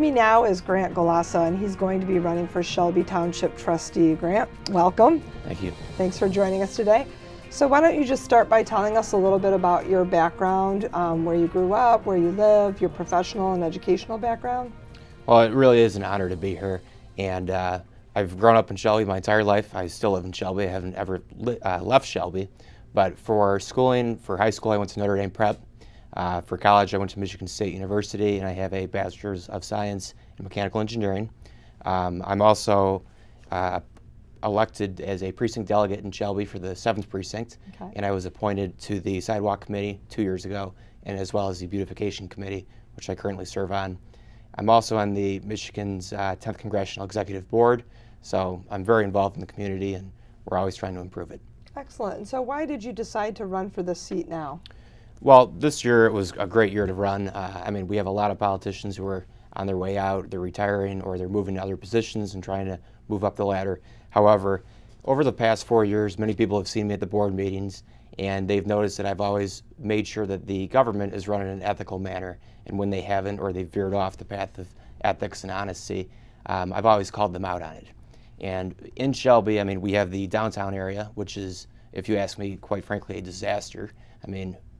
me now is Grant Golasa, and he's going to be running for Shelby Township Trustee. Grant, welcome. Thank you. Thanks for joining us today. So why don't you just start by telling us a little bit about your background, where you grew up, where you live, your professional and educational background? Well, it really is an honor to be here, and I've grown up in Shelby my entire life. I still live in Shelby. I haven't ever left Shelby, but for schooling, for high school, I went to Notre Dame Prep. For college, I went to Michigan State University, and I have a Bachelor's of Science in Mechanical Engineering. I'm also elected as a precinct delegate in Shelby for the 7th Precinct, Okay. and I was appointed to the Sidewalk Committee 2 years ago, and as well as the Beautification Committee, which I currently serve on. I'm also on the Michigan's 10th Congressional Executive Board, so I'm very involved in the community, and we're always trying to improve it. Excellent. And so why did you decide to run for this seat now? Well, this year it was a great year to run. We have a lot of politicians who are on their way out, they're retiring, or they're moving to other positions and trying to move up the ladder. However, over the past 4 years, many people have seen me at the board meetings, and they've noticed that I've always made sure that the government is run in an ethical manner. And when they haven't, or they've veered off the path of ethics and honesty, I've always called them out on it. And in Shelby, we have the downtown area, which is, if you ask me, quite frankly, a disaster.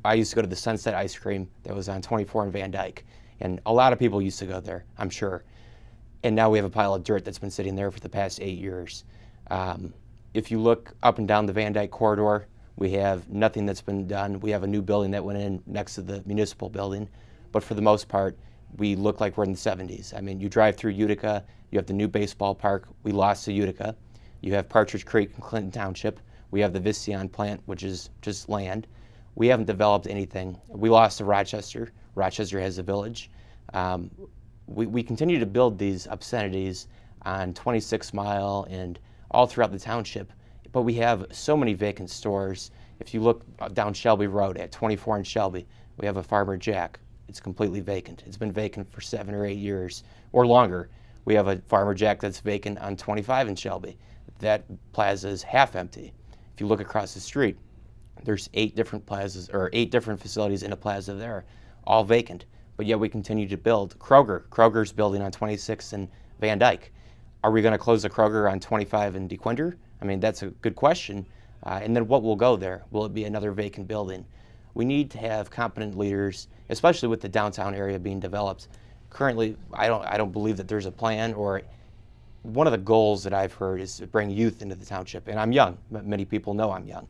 I used to go to the Sunset Ice Cream that was on 24 and Van Dyke, and a lot of people used to go there, I'm sure. And now we have a pile of dirt that's been sitting there for the past 8 years. If you look up and down the Van Dyke corridor, we have nothing that's been done. We have a new building that went in next to the municipal building, but for the most part, we look like we're in the 70s. You drive through Utica, you have the new baseball park. We lost to Utica. You have Partridge Creek in Clinton Township. We have the Visteon plant, which is just land. We haven't developed anything. We lost to Rochester. Rochester has a village. We continue to build these obscenities on 26 Mile and all throughout the township, but we have so many vacant stores. If you look down Shelby Road at 24 in Shelby, we have a Farmer Jack. It's completely vacant. It's been vacant for 7 or 8 years or longer. We have a Farmer Jack that's vacant on 25 in Shelby. That plaza is half empty. If you look across the street, there's 8 different plazas, or 8 different facilities in a plaza there, all vacant. But yet we continue to build. Kroger's building on 26 and Van Dyke. Are we going to close the Kroger on 25 in DeQuinder? That's a good question. And then what will go there? Will it be another vacant building? We need to have competent leaders, especially with the downtown area being developed. Currently, I don't believe that there's a plan, or one of the goals that I've heard is to bring youth into the township. And I'm young. Many people know I'm young.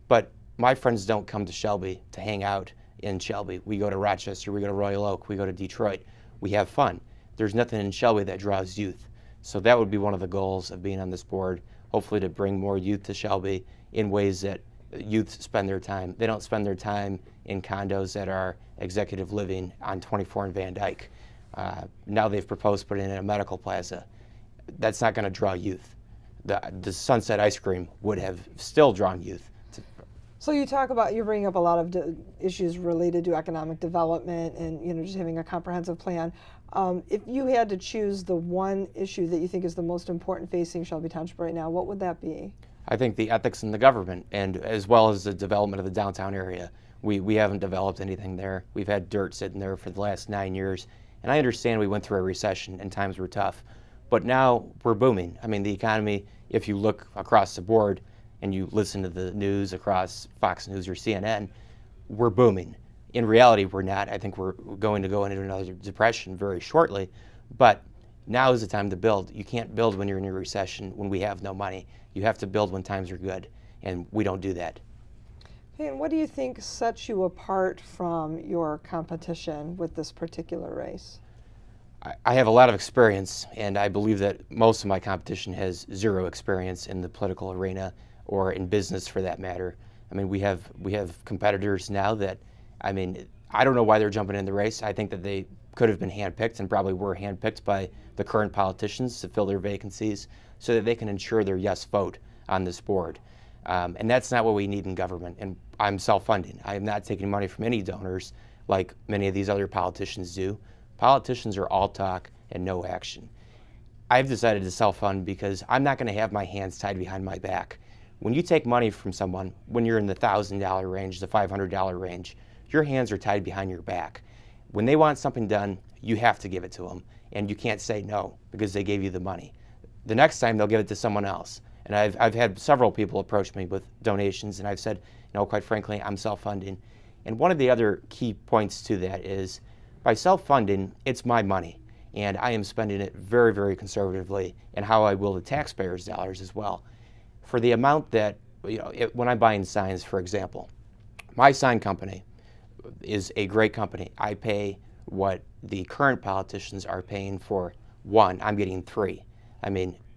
But my friends don't come to Shelby to hang out in Shelby. We go to Rochester, we go to Royal Oak, we go to Detroit. We have fun. There's nothing in Shelby that draws youth. So that would be one of the goals of being on this board, hopefully to bring more youth to Shelby in ways that youth spend their time. They don't spend their time in condos that are executive living on 24 and Van Dyke. Now they've proposed putting in a medical plaza. That's not going to draw youth. The Sunset Ice Cream would have still drawn youth. So you bring up a lot of issues related to economic development and just having a comprehensive plan. If you had to choose the one issue that you think is the most important facing Shelby Township right now, what would that be? I think the ethics in the government, and as well as the development of the downtown area. We haven't developed anything there. We've had dirt sitting there for the last 9 years. And I understand we went through a recession and times were tough. But now we're booming. The economy, if you look across the board, and you listen to the news across Fox News or CNN, we're booming. In reality, we're not. I think we're going to go into another depression very shortly, but now is the time to build. You can't build when you're in a recession, when we have no money. You have to build when times are good, and we don't do that. Okay, and what do you think sets you apart from your competition with this particular race? I have a lot of experience, and I believe that most of my competition has zero experience in the political arena, or in business for that matter. We have competitors now that, I don't know why they're jumping in the race. I think that they could have been handpicked and probably were handpicked by the current politicians to fill their vacancies so that they can ensure their yes vote on this board. And that's not what we need in government. And I'm self-funding. I am not taking money from any donors like many of these other politicians do. Politicians are all talk and no action. I've decided to self-fund because I'm not going to have my hands tied behind my back. When you take money from someone, when you're in the $1,000 range, the $500 range, your hands are tied behind your back. When they want something done, you have to give it to them. and you can't say no because they gave you the money. The next time they'll give it to someone else. And I've had several people approach me with donations, and I've said, quite frankly, I'm self-funding. And one of the other key points to that is, by self-funding, it's my money, and I am spending it very, very conservatively in how I will the taxpayers' dollars as well. For the amount that, when I'm buying signs, for example, my sign company is a great company. I pay what the current politicians are paying for one. I'm getting three.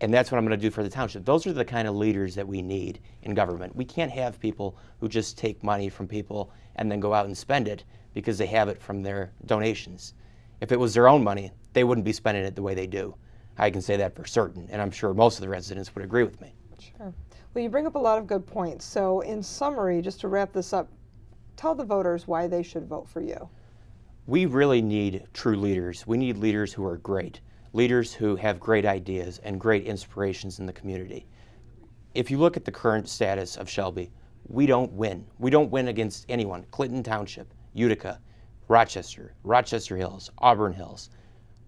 And that's what I'm going to do for the township. Those are the kind of leaders that we need in government. We can't have people who just take money from people and then go out and spend it because they have it from their donations. If it was their own money, they wouldn't be spending it the way they do. I can say that for certain, and I'm sure most of the residents would agree with me. Sure. Well, you bring up a lot of good points. So in summary, just to wrap this up, tell the voters why they should vote for you. We really need true leaders. We need leaders who are great, leaders who have great ideas and great inspirations in the community. If you look at the current status of Shelby, we don't win. We don't win against anyone. Clinton Township, Utica, Rochester, Rochester Hills, Auburn Hills.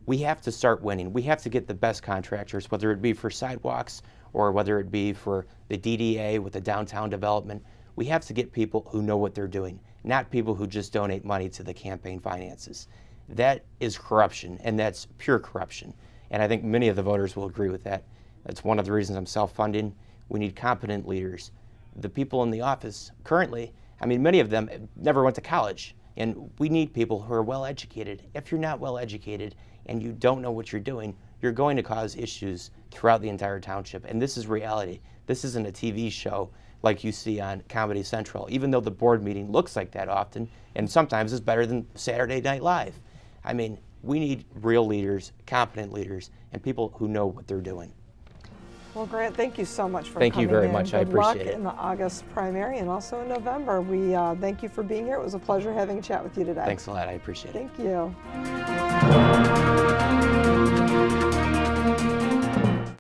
We have to start winning. We have to get the best contractors, whether it be for sidewalks or whether it be for the DDA with the downtown development. We have to get people who know what they're doing, not people who just donate money to the campaign finances. That is corruption, and that's pure corruption. And I think many of the voters will agree with that. That's one of the reasons I'm self-funding. We need competent leaders. The people in the office currently, many of them never went to college, and we need people who are well-educated. If you're not well-educated and you don't know what you're doing, you're going to cause issues throughout the entire township, and this is reality. This isn't a TV show like you see on Comedy Central, even though the board meeting looks like that often, and sometimes is better than Saturday Night Live. We need real leaders, competent leaders, and people who know what they're doing. Well, Grant, thank you so much for coming in. Thank you very much. I appreciate it. Good luck in the August primary and also in November. We thank you for being here. It was a pleasure having a chat with you today. Thanks a lot. I appreciate it. Thank you.